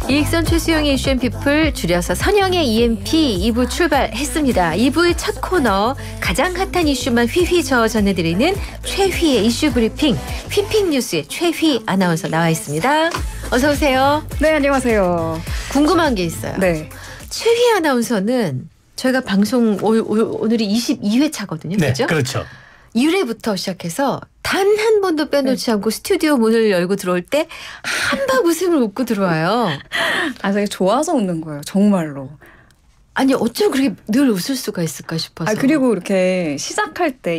이익선 최수영의 이슈앤피플 줄여서 선영의 EMP 2부 출발했습니다. 2부의 첫 코너 가장 핫한 이슈만 휘휘 저어 전해드리는 최휘의 이슈 브리핑 휘핑 뉴스의 최휘 아나운서 나와 있습니다. 어서 오세요. 네, 안녕하세요. 궁금한 게 있어요. 네. 최휘 아나운서는 저희가 방송 오늘이 22회 차거든요. 네, 그렇죠? 그렇죠. 1회부터 시작해서 단 한 번도 빼놓지 않고 스튜디오 문을 열고 들어올 때 한박 웃음을 웃고 들어와요. 아, 되게 좋아서 웃는 거예요. 정말로. 아니 어쩜 그렇게 늘 웃을 수가 있을까 싶어서. 아, 그리고 이렇게 시작할 때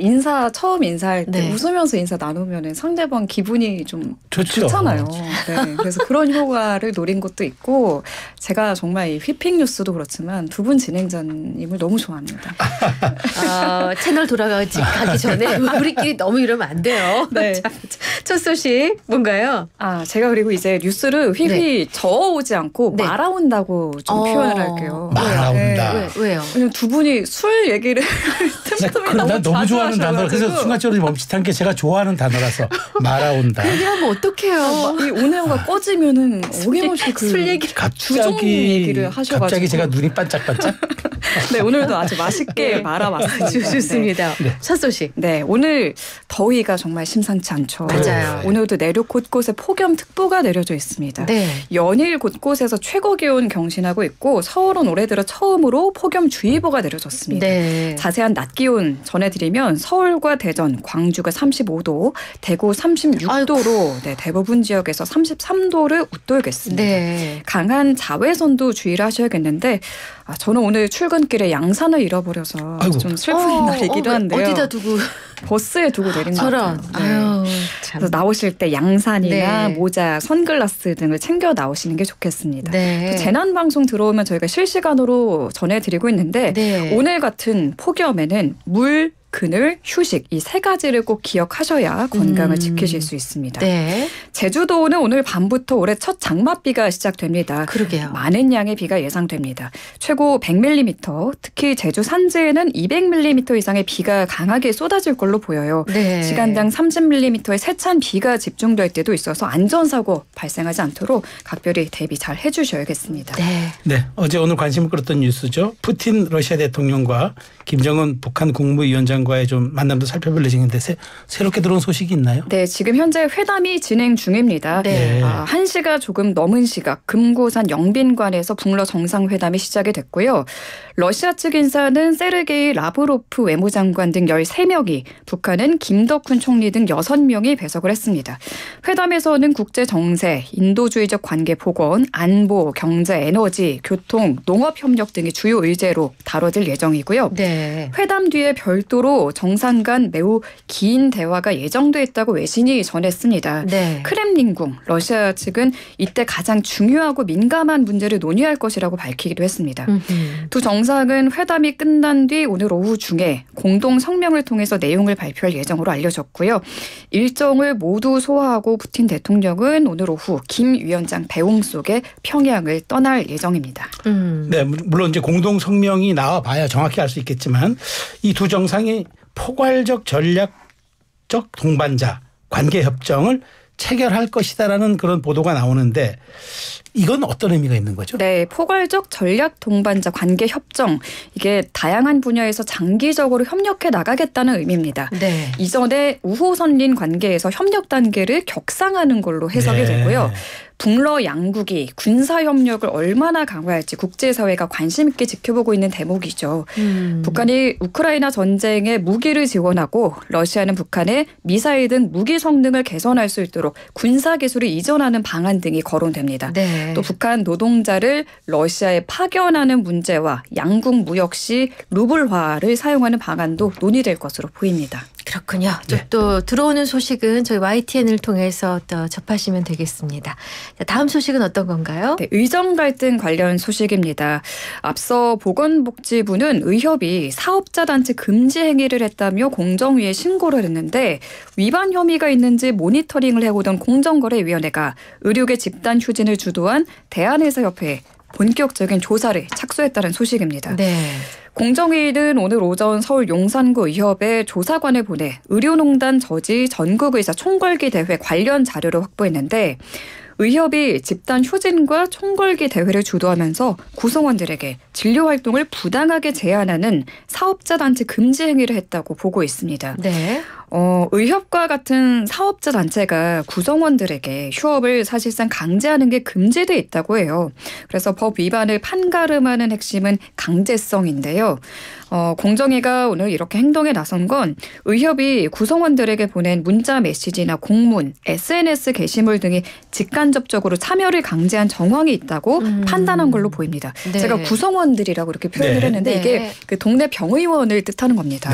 처음 인사할 때 네. 웃으면서 인사 나누면 상대방 기분이 좀 좋죠. 좋잖아요. 네, 그래서 그런 효과를 노린 것도 있고 제가 정말 이 휘핑 뉴스도 그렇지만 두 분 진행자님을 너무 좋아합니다. 채널 돌아가기 전에 우리끼리 너무 이러면 안 돼요. 네. 자, 첫 소식 뭔가요? 아, 제가 그리고 이제 뉴스를 휘휘 저어오지 않고 네. 말아온다고 좀 표현을 할게요. 말아온다. 왜요? 왜냐면 두 분이 술 얘기를 난 너무 좋아하는 단어라. 그래서 하셔가지고. 순간적으로 멈칫한 게 제가 좋아하는 단어라서 말아온다. 그러면 어떡해요? 이 오네오가 꺼지면은 어김없이 술 얘기를 주종 얘기를 하셔가지고 갑자기 제가 눈이 반짝반짝. 네, 오늘도 아주 맛있게 네. 말아봤습니다. 좋습니다. 네. 첫 소식. 네, 오늘 더위가 정말 심상치 않죠. 맞아요. 오늘도 내륙 곳곳에 폭염특보가 내려져 있습니다. 네. 연일 곳곳에서 최고 기온 경신하고 있고 서울은 올해 들어 처음으로 폭염주의보가 내려졌습니다. 네. 자세한 낮 기온 전해드리면 서울과 대전, 광주가 35도, 대구 36도로 네, 대부분 지역에서 33도를 웃돌겠습니다. 네. 강한 자외선도 주의를 하셔야겠는데 저는 오늘 출근길에 양산을 잃어버려서 아이고. 좀 슬픈 날이기도 한데요. 어디다 두고 버스에 두고 내린 것 저런. 같아요. 네. 아유, 참. 그래서 나오실 때 양산이나 네. 모자, 선글라스 등을 챙겨 나오시는 게 좋겠습니다. 네. 또 재난방송 들어오면 저희가 실시간으로 전해드리고 있는데 네. 오늘 같은 폭염에는 물, 그늘, 휴식 이 세 가지를 꼭 기억하셔야 건강을 지키실 수 있습니다. 네. 제주도는 오늘 밤부터 올해 첫 장맛비가 시작됩니다. 그러게요. 많은 양의 비가 예상됩니다. 최고 100mm, 특히 제주 산지에는 200mm 이상의 비가 강하게 쏟아질 걸로 보여요. 네. 시간당 30mm의 세찬 비가 집중될 때도 있어서 안전사고 발생하지 않도록 각별히 대비 잘 해주셔야겠습니다. 네. 네, 어제 오늘 관심을 끌었던 뉴스죠. 푸틴 러시아 대통령과 김정은 북한 국무위원장과의 좀 만남도 살펴볼 예정인데 새롭게 들어온 소식이 있나요? 네, 지금 현재 회담이 진행 중입니다. 네. 1시가 조금 넘은 시각 금고산 영빈관에서 북러 정상회담이 시작이 됐고요. 러시아 측 인사는 세르게이 라브로프 외무장관 등 13명이 북한은 김덕훈 총리 등 6명이 배석을 했습니다. 회담에서는 국제 정세, 인도주의적 관계 복원, 안보, 경제, 에너지, 교통, 농업 협력 등이 주요 의제로 다뤄질 예정이고요. 네. 회담 뒤에 별도로 정상 간 매우 긴 대화가 예정돼 있다고 외신이 전했습니다. 네. 크렘린궁 러시아 측은 이때 가장 중요하고 민감한 문제를 논의할 것이라고 밝히기도 했습니다. 두 정상은 회담이 끝난 뒤 오늘 오후 중에 공동 성명을 통해서 내용을 발표할 예정으로 알려졌고요. 일정을 모두 소화하고 푸틴 대통령은 오늘 오후 김 위원장 배웅 속에 평양을 떠날 예정입니다. 네, 물론 이제 공동 성명이 나와 봐야 정확히 알 수 있겠지만 이 두 정상이 포괄적 전략적 동반자 관계 협정을 체결할 것이다라는 그런 보도가 나오는데 이건 어떤 의미가 있는 거죠? 네, 포괄적 전략 동반자 관계 협정 이게 다양한 분야에서 장기적으로 협력해 나가겠다는 의미입니다. 네. 이전에 우호선린 관계에서 협력 단계를 격상하는 걸로 해석이 네. 되고요. 북러 양국이 군사 협력을 얼마나 강화할지 국제사회가 관심 있게 지켜보고 있는 대목이죠. 북한이 우크라이나 전쟁에 무기를 지원하고 러시아는 북한에 미사일 등 무기 성능을 개선할 수 있도록 군사 기술을 이전하는 방안 등이 거론됩니다. 네. 또 북한 노동자를 러시아에 파견하는 문제와 양국 무역 시 루블화를 사용하는 방안도 논의될 것으로 보입니다. 그렇군요. 네. 또 들어오는 소식은 저희 YTN을 통해서 또 접하시면 되겠습니다. 자, 다음 소식은 어떤 건가요? 네, 의정 갈등 관련 소식입니다. 앞서 보건복지부는 의협이 사업자 단체 금지 행위를 했다며 공정위에 신고를 했는데 위반 혐의가 있는지 모니터링을 해오던 공정거래위원회가 의료계 집단 휴진을 주도한 대한의사협회에 본격적인 조사를 착수했다는 소식입니다. 네. 공정위는 오늘 오전 서울 용산구 의협에 조사관을 보내 의료농단 저지 전국의사 총궐기 대회 관련 자료를 확보했는데 의협이 집단 휴진과 총궐기 대회를 주도하면서 구성원들에게 진료 활동을 부당하게 제한하는 사업자 단체 금지 행위를 했다고 보고 있습니다. 네. 의협과 같은 사업자 단체가 구성원들에게 휴업을 사실상 강제하는 게 금지돼 있다고 해요. 그래서 법 위반을 판가름하는 핵심은 강제성인데요. 공정위가 오늘 이렇게 행동에 나선 건 의협이 구성원들에게 보낸 문자 메시지나 공문, SNS 게시물 등이 직간접적으로 참여를 강제한 정황이 있다고 판단한 걸로 보입니다. 네. 제가 구성원들이라고 이렇게 표현을 네. 했는데 네. 이게 그 동네 병의원을 뜻하는 겁니다.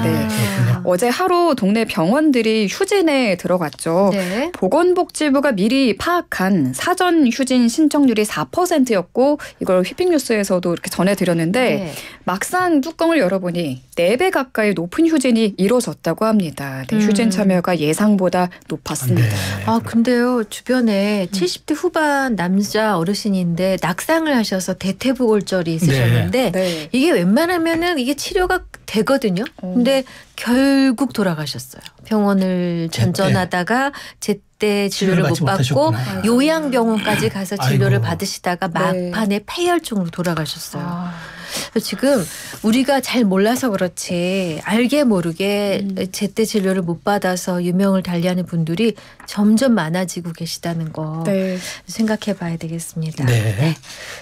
네. 네. 그렇군요. 어제 하루 동네 병원들이 휴진에 들어갔죠. 네. 보건복지부가 미리 파악한 사전 휴진 신청률이 4%였고 이걸 휘핑뉴스에서도 이렇게 전해드렸는데 네. 막상 뚜껑을 열어보니 4배 가까이 높은 휴진이 이루어졌다고 합니다. 네, 휴진 참여가 예상보다 높았습니다. 네. 아, 근데요, 주변에 70대 후반 남자 어르신인데 낙상을 하셔서 대퇴부골절이 있으셨는데 네. 이게 웬만하면은 이게 치료가 되거든요. 근데 결국 돌아가셨어요. 병원을 전전하다가 제때 진료를 못 받지 받고 못하셨구나. 요양병원까지 가서 진료를 아이고. 받으시다가 네. 막판에 폐혈증으로 돌아가셨어요. 그래서 지금 우리가 잘 몰라서 그렇지 알게 모르게 제때 진료를 못 받아서 유명을 달리하는 분들이 점점 많아지고 계시다는 거 네. 생각해 봐야 되겠습니다. 네.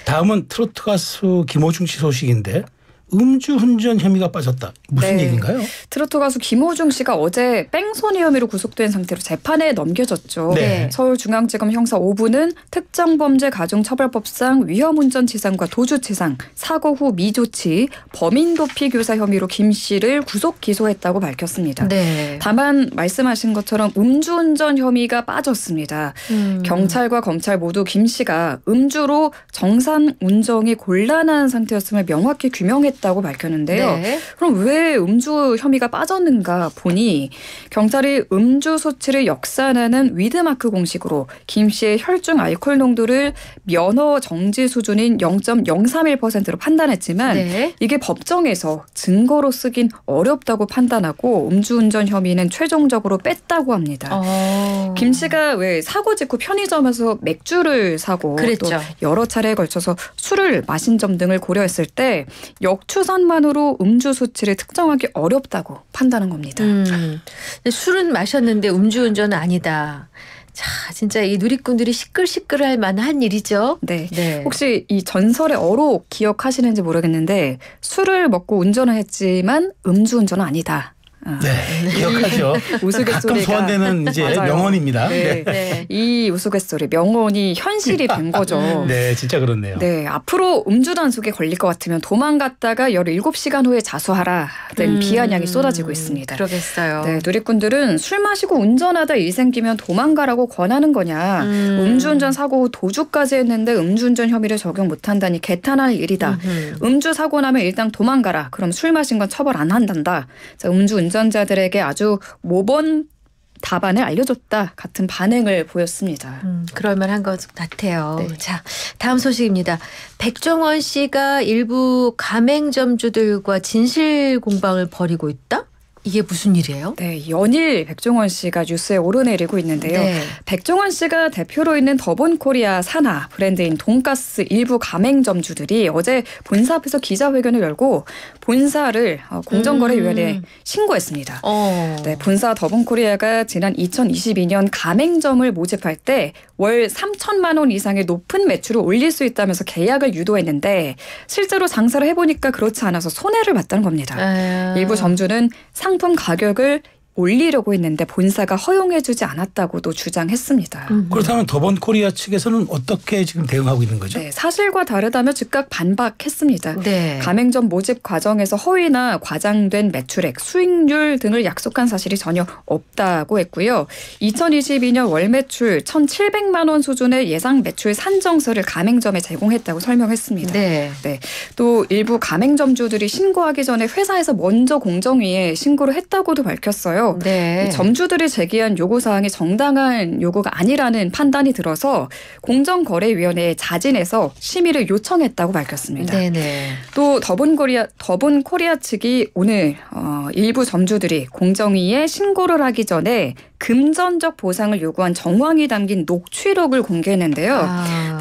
다음은 트로트 가수 김호중 씨 소식인데 음주운전 혐의가 빠졌다. 무슨 네. 얘기인가요? 트로트 가수 김호중 씨가 어제 뺑소니 혐의로 구속된 상태로 재판에 넘겨졌죠. 네. 서울중앙지검 형사 5부는 특정범죄가중처벌법상 위험운전치상과 도주치상, 사고 후 미조치, 범인도피 교사 혐의로 김 씨를 구속 기소했다고 밝혔습니다. 네. 다만 말씀하신 것처럼 음주운전 혐의가 빠졌습니다. 경찰과 검찰 모두 김 씨가 음주로 정상 운전이 곤란한 상태였음을 명확히 규명했다고 밝혔는데요. 네. 그럼 왜 음주 혐의가 빠졌는가 보니 경찰이 음주 소치를 역산하는 위드마크 공식으로 김 씨의 혈중 알코올 농도를 면허 정지 수준인 0.031%로 판단했지만 네. 이게 법정에서 증거로 쓰긴 어렵다고 판단하고 음주운전 혐의는 최종적으로 뺐다고 합니다. 김 씨가 왜 사고 직후 편의점에서 맥주를 사고 그랬죠. 또 여러 차례에 걸쳐서 술을 마신 점 등을 고려했을 때 역추산만으로 음주 수치를 특정하기 어렵다고 판단한 겁니다. 근데 술은 마셨는데 음주운전은 아니다. 자, 진짜 이 누리꾼들이 시끌시끌할 만한 일이죠. 네. 네. 혹시 이 전설의 어록 기억하시는지 모르겠는데 술을 먹고 운전을 했지만 음주운전은 아니다. 네, 기억하죠. 가끔 우스갯소리가 소환되는 이제 맞아요. 명언입니다. 네. 네. 이 우스갯소리 명언이 현실이 된 거죠. 네, 진짜 그렇네요. 네, 앞으로 음주 단속에 걸릴 것 같으면 도망갔다가 17시간 후에 자수하라 등 비아냥이 쏟아지고 있습니다. 그러겠어요. 네, 누리꾼들은 술 마시고 운전하다 일 생기면 도망가라고 권하는 거냐. 음주운전 사고 후 도주까지 했는데 음주운전 혐의를 적용 못한다니 개탄할 일이다. 음주 사고 나면 일단 도망가라. 그럼 술 마신 건 처벌 안 한단다. 자, 음주운전자들에게 아주 모범 답안을 알려줬다 같은 반응을 보였습니다. 그럴 만한 것 같아요. 네. 자, 다음 소식입니다. 백종원 씨가 일부 가맹점주들과 진실 공방을 벌이고 있다? 이게 무슨 일이에요? 네, 연일 백종원 씨가 뉴스에 오르내리고 있는데요. 네. 백종원 씨가 대표로 있는 더본코리아 산하 브랜드인 돈가스 일부 가맹점주들이 어제 본사 앞에서 기자회견을 열고 본사를 공정거래위원회에 신고했습니다. 네, 본사 더본코리아가 지난 2022년 가맹점을 모집할 때 월 3천만 원 이상의 높은 매출을 올릴 수 있다면서 계약을 유도했는데 실제로 장사를 해보니까 그렇지 않아서 손해를 봤다는 겁니다. 일부 점주는 상품 가격을 올리려고 했는데 본사가 허용해주지 않았다고도 주장했습니다. 그렇다면 더본코리아 측에서는 어떻게 지금 대응하고 있는 거죠? 네, 사실과 다르다며 즉각 반박했습니다. 네. 가맹점 모집 과정에서 허위나 과장된 매출액, 수익률 등을 약속한 사실이 전혀 없다고 했고요. 2022년 월 매출 1,700만 원 수준의 예상 매출 산정서를 가맹점에 제공했다고 설명했습니다. 네. 네. 또 일부 가맹점주들이 신고하기 전에 회사에서 먼저 공정위에 신고를 했다고도 밝혔어요. 네. 점주들이 제기한 요구사항이 정당한 요구가 아니라는 판단이 들어서 공정거래위원회에 자진해서 심의를 요청했다고 밝혔습니다. 네네. 또 더본코리아 측이 오늘 일부 점주들이 공정위에 신고를 하기 전에 금전적 보상을 요구한 정황이 담긴 녹취록을 공개했는데요.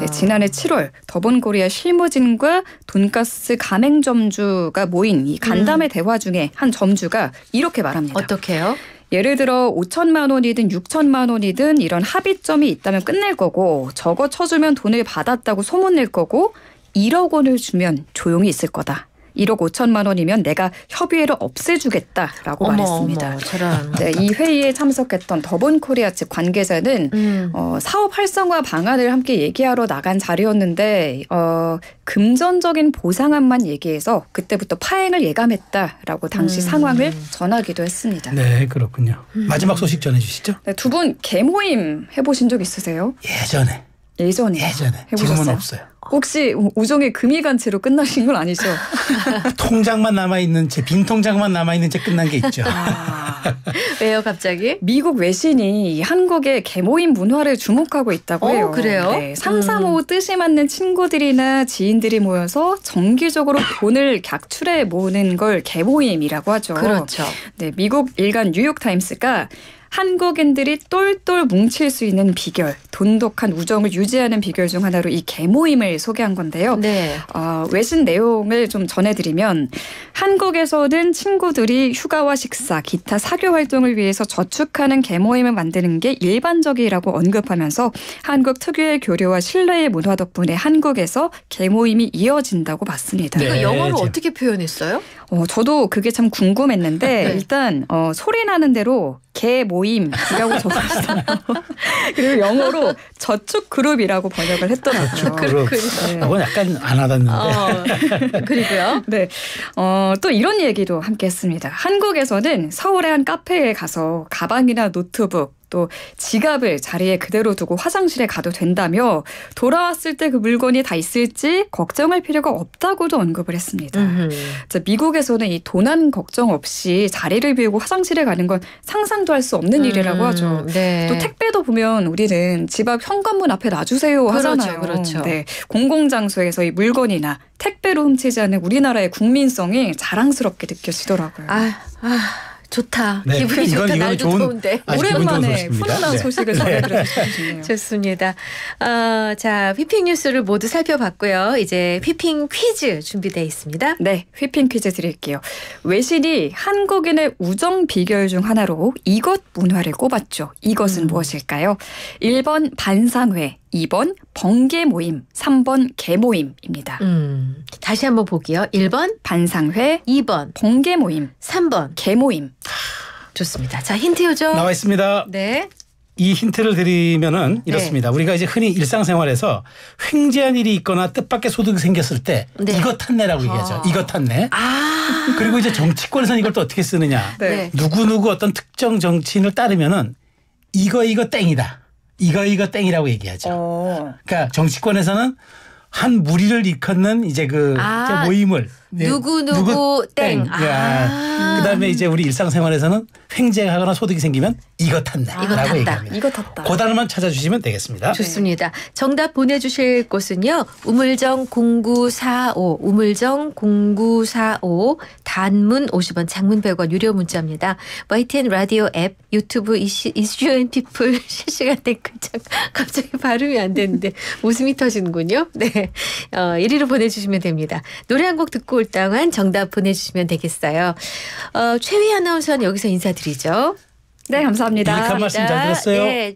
네, 지난해 7월 더본코리아 실무진과 돈가스 가맹점주가 모인 이 간담회 대화 중에 한 점주가 이렇게 말합니다. 어떻게요? 예를 들어 5천만 원이든 6천만 원이든 이런 합의점이 있다면 끝낼 거고 저거 쳐주면 돈을 받았다고 소문낼 거고 1억 원을 주면 조용히 있을 거다. 1억 5천만 원이면 내가 협의회를 없애주겠다라고 말했습니다. 어머, 저런. 네, 이 회의에 참석했던 더본코리아 측 관계자는 사업 활성화 방안을 함께 얘기하러 나간 자리였는데 금전적인 보상안만 얘기해서 그때부터 파행을 예감했다라고 당시 상황을 전하기도 했습니다. 네, 그렇군요. 마지막 소식 전해주시죠. 네, 두 분 개모임 해보신 적 있으세요? 예전에 해보셨어요? 지금은 없어요. 혹시 우정의 금이간채로 끝나신 건 아니죠? 통장만 남아있는 채, 빈 통장만 남아있는 채 끝난 게 있죠. 왜요 갑자기? 미국 외신이 한국의 개모임 문화를 주목하고 있다고 해요. 그래요? 네, 335 뜻이 맞는 친구들이나 지인들이 모여서 정기적으로 돈을 객출해 모으는 걸 개모임이라고 하죠. 그렇죠. 네, 미국 일간 뉴욕타임스가 한국인들이 똘똘 뭉칠 수 있는 비결, 돈독한 우정을 유지하는 비결 중 하나로 이 개모임을 소개한 건데요. 네. 외신 내용을 좀 전해드리면 한국에서는 친구들이 휴가와 식사, 기타 사교 활동을 위해서 저축하는 개모임을 만드는 게 일반적이라고 언급하면서 한국 특유의 교류와 신뢰의 문화 덕분에 한국에서 개모임이 이어진다고 봤습니다. 이거 네, 영어로 지금. 어떻게 표현했어요? 저도 그게 참 궁금했는데 네. 일단 소리 나는 대로 개모임이라고 적었어요. 그리고 영어로 저축 그룹이라고 번역을 했더라고요. 저축 그룹. 그건 약간 안 와닿는데. 그리고요. 네, 또 이런 얘기도 함께 했습니다. 한국에서는 서울의 한 카페에 가서 가방이나 노트북 또 지갑을 자리에 그대로 두고 화장실에 가도 된다며 돌아왔을 때 그 물건이 다 있을지 걱정할 필요가 없다고도 언급을 했습니다. 자, 미국에서는 이 도난 걱정 없이 자리를 비우고 화장실에 가는 건 상상도 할 수 없는 일이라고 하죠. 네. 또 택배도 보면 우리는 집 앞 현관문 앞에 놔주세요 하잖아요. 그렇죠. 네, 공공장소에서 이 물건이나 택배로 훔치지 않는 우리나라의 국민성이 자랑스럽게 느껴지더라고요. 좋다. 네, 기분이 좋다. 이건 날도 좋은- 더운데. 아주 기분 좋은 오랜만에 소식입니다. 훈훈한 네. 소식을 전해드리고 싶으시네요. 좋습니다. 자, 휘핑 뉴스를 모두 살펴봤고요. 이제 휘핑 퀴즈 준비되어 있습니다. 네, 휘핑 퀴즈 드릴게요. 외신이 한국인의 우정 비결 중 하나로 이것 문화를 꼽았죠. 이것은 무엇일까요? 1번 반상회, 2번 번개 모임, 3번 개모임입니다. 다시 한번 보기요. 1번, 반상회, 2번, 번개 모임, 3번. 개모임. 좋습니다. 자, 힌트 요죠. 나와 있습니다. 네. 이 힌트를 드리면은 이렇습니다. 우리가 이제 흔히 일상생활에서 횡재한 일이 있거나 뜻밖의 소득이 생겼을 때 네. 이것 탔네라고 얘기하죠. 이것 탔네. 그리고 이제 정치권에서는 이걸 또 어떻게 쓰느냐. 네. 누구누구 어떤 특정 정치인을 따르면은 이거 땡이다. 이거 땡이라고 얘기하죠. 그러니까 정치권에서는 한 무리를 일컫는 이제 그 모임을 누구 땡. 그다음에 이제 우리 일상생활에서는 횡재하거나 소득이 생기면 이거 탔네라고 탔다. 얘기합니다. 이거 탔다. 그 단어만 찾아주시면 되겠습니다. 좋습니다. 정답 보내주실 곳은요. 우물정 0945 우물정 0945 단문 50원 장문 100원 유료 문자입니다. YTN 라디오 앱 유튜브 이슈앤피플 실시간 댓글창 갑자기 발음이 안 되는데 웃음이 터지는군요. 네, 1위로 보내주시면 됩니다. 노래 한 곡 듣고 올 동안 정답 보내주시면 되겠어요. 최휘 아나운서는 여기서 인사드리죠. 네, 감사합니다. 유익한 말씀 잘 들었어요. 네,